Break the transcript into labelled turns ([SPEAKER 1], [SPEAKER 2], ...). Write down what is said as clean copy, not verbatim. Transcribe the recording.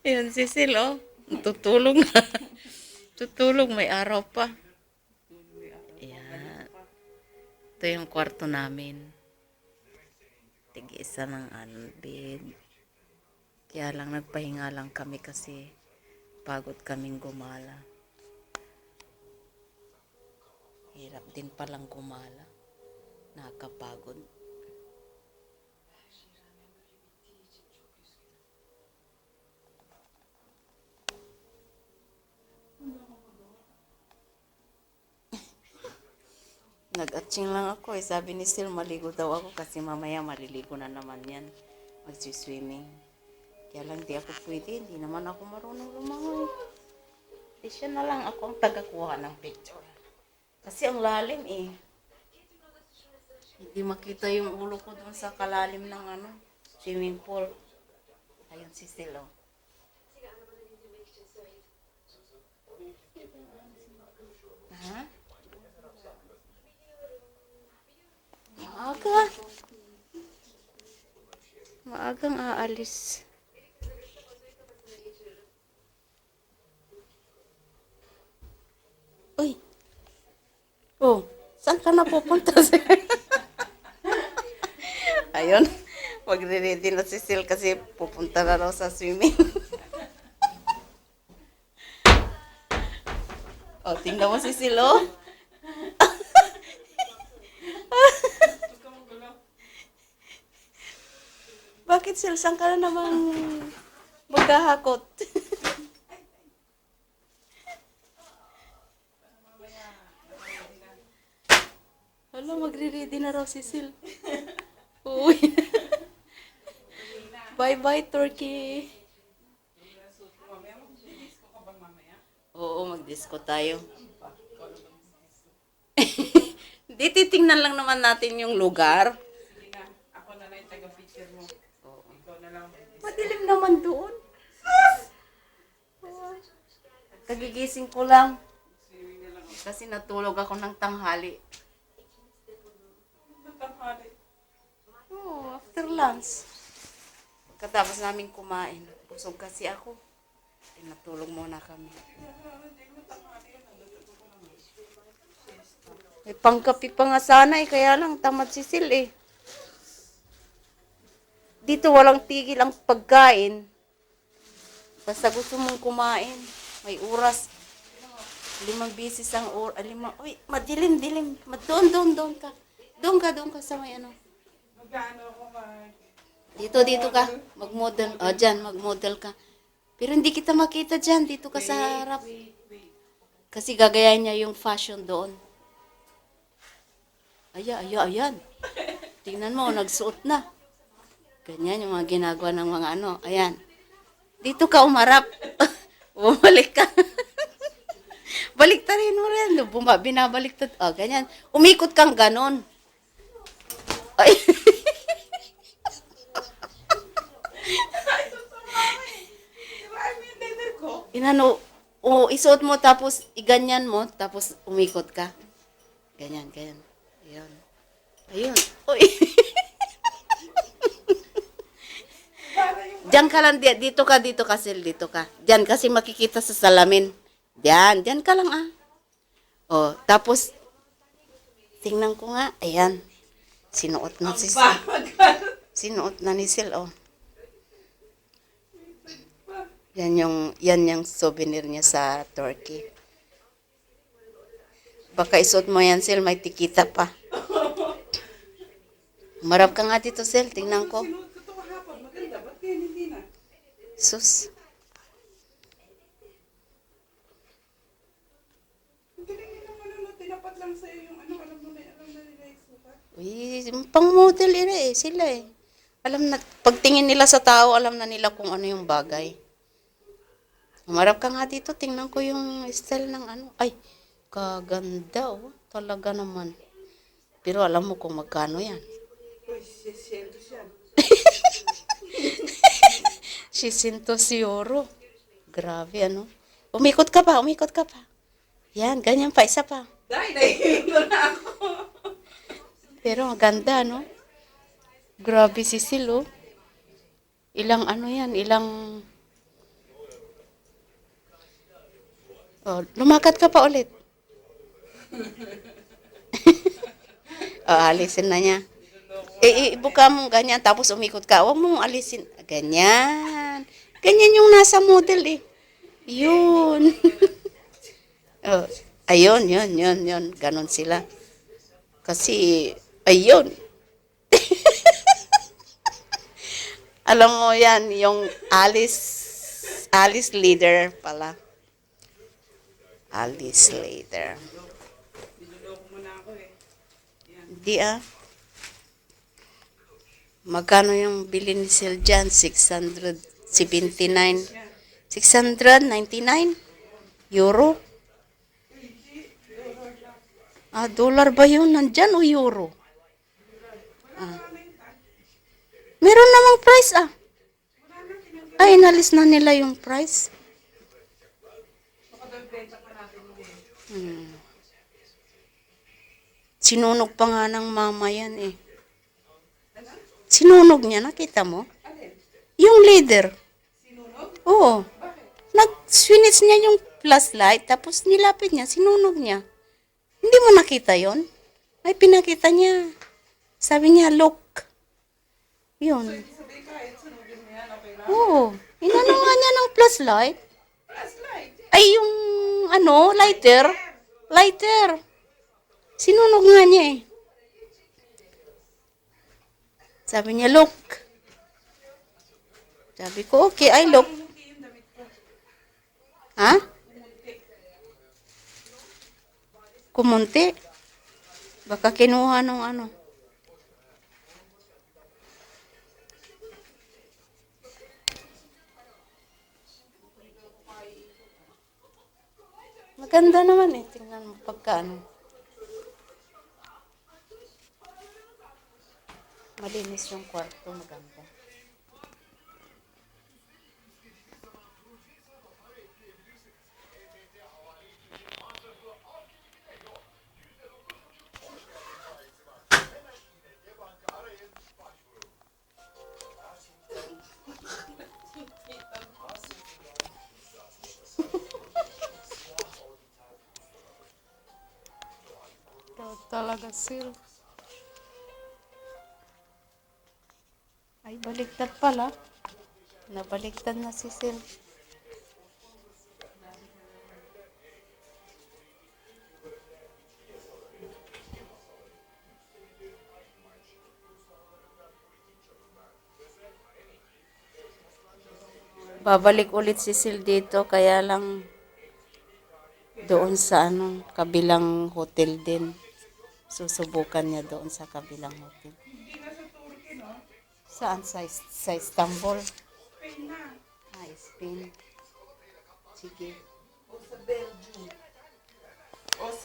[SPEAKER 1] Ayan si Sil, oh. Tutulog na. Tutulog, may araw pa. Ayan. Ito yung kwarto namin. Tig-isa ng bed. Kaya lang nagpahinga lang kami kasi pagod kaming gumala. Hirap din palang gumala. Nakakapagod. Nag-atching lang ako eh. Sabi ni Sil, maligo daw ako kasi mamaya maliligo na naman yan. Mag-swimming. Kaya lang di ako pwede. Hindi naman ako marunong lumangoy. Di siya na lang ako ang tagakuha ng picture. Kasi ang lalim eh. Hindi makita yung ulo ko dun sa kalalim ng swimming pool. Ayun si Sil, oh. Ha? Maaga. Maagang aalis. Uy. Oh, saan ka na pupunta? Ayun. Magre-ready na si Sil kasi pupunta na raw sa swimming. Oh, tingnan mo si Sil, oh. Bakit Sil? Saan ka na namang maghahakot? Hala, magre-ready na raw si Sil. Uy. Bye-bye, Turkey. Oo, mag-disco tayo. Di titingnan lang naman natin yung lugar.
[SPEAKER 2] Sige na, ako na lang yung taga-picture mo. Ikaw na lang.
[SPEAKER 1] Madilim naman doon. Kagigising ko lang.
[SPEAKER 2] Swimming na lang ako.
[SPEAKER 1] Kasi natulog ako ng tanghali.
[SPEAKER 2] Natanghali.
[SPEAKER 1] Oh, after lunch. Pagkatapos namin kumain, busog kasi ako. Natulog muna kami. May pangkapi pa nga sana eh, kaya lang tamad si Sil eh. Dito walang tigil ang pagkain. Basta gusto mong kumain, may oras. 5 bisis ang oras. Uy, madilim. Doon ka. Doon ka sa may
[SPEAKER 2] Magkano ako
[SPEAKER 1] Dito ka. Mag-model. O, dyan, mag-model ka. Pero hindi kita makita dyan. Dito ka sa harap. Kasi gagayahin niya yung fashion doon. Ayan. Tingnan mo, nagsuot na. Ganyan yung mga ginagawa ng mga Ayan. Dito ka umarap. Bumalik ka. Baliktarin mo rin. Binabaliktad. O, ganyan. Umikot kang ganon. Ay. Inano, isuot mo tapos iganyan mo tapos umikot ka. Ganyan. Ayun. Uy. Diyan ka lang, dito ka, Sil, dito ka. Diyan kasi makikita sa salamin. Diyan ka lang Oh, tapos tingnan ko nga, ayan. Sinuot na si Sil. Sinuot na ni Sil, oh. Yan yung souvenir niya sa Turkey. Baka isuot mo yan, Sil, may tikita pa. Marap ka nga dito, Sil, tingnan ko.
[SPEAKER 2] sinuot ko ito kahapon. Maganda, ba't kaya hindi na?
[SPEAKER 1] Sus.
[SPEAKER 2] Ang galing nila manunod, tinapat lang sa'yo yung alam na nila yung sukat.
[SPEAKER 1] Uy, pang model sila eh. Alam na, pagtingin nila sa tao, alam na nila kung ano yung bagay. Umarap ka nga dito, tingnan ko yung style ng Ay, kaganda oh. Talaga naman. Pero alam mo kung magkano yan.
[SPEAKER 2] Uy, 600 yan.
[SPEAKER 1] 600 euro. Grabe Umikot ka pa. Yan, ganyan pa, isa pa.
[SPEAKER 2] Dahil, nahihilo na ako.
[SPEAKER 1] Pero maganda, Grabe si Sil, oh. Ilang Oh, lumakad ka pa ulit. Oh, alisin na niya. Ibuka mo ganyan, tapos umikot ka. Huwag mong alisin. Ganyan. Ganyan yung nasa model eh. Yun. Oh, ayun, yun. Ganon sila. Kasi, ayun. Alam mo yan, yung Alice leader pala. Alice leader.
[SPEAKER 2] Niloloko mo na ako eh.
[SPEAKER 1] Hindi ah. Magkano yung bili ni Sil dyan? 679. 699 euro? Ah, dollar ba yun? Nandyan o euro? Ah. Meron namang price ah. Ay, inalis na nila yung price. Hmm. Sinunog pa nga ng mama yan eh. Sinunog niya, nakita mo? Yung leader. Oo. Nag-switch niya yung flashlight, tapos nilapit niya, sinunog niya. Hindi mo nakita yon? Ay, pinakita niya. Sabi niya, look. Yun.
[SPEAKER 2] Sabi kahit sunugin mo yan, okay lang.
[SPEAKER 1] Oo. Inano nga niya ng flashlight.
[SPEAKER 2] Flashlight.
[SPEAKER 1] Ay, yung lighter. Lighter. Sinunog nga niya eh. Sabi niya, look. Sabi ko, okay, I look.
[SPEAKER 2] Hindi yung damit ko.
[SPEAKER 1] Ha? Kumunti. Baka kinuha nung ano. Maganda naman eh. Tingnan mo pagkaano. Malinis yung kwarto. Maganda. Ikaw talaga, Sil. Ay, baliktad pala. Nabaliktad na si Sil. Babalik ulit si Sil dito, kaya lang doon sa kabilang hotel din. Susubukan niya doon sa kabilang hotel.
[SPEAKER 2] Hindi na sa Turkey, no?
[SPEAKER 1] Saan? Sa Istanbul?
[SPEAKER 2] Spain na.
[SPEAKER 1] Ah, Spain. Sige.
[SPEAKER 2] O sa Belgium.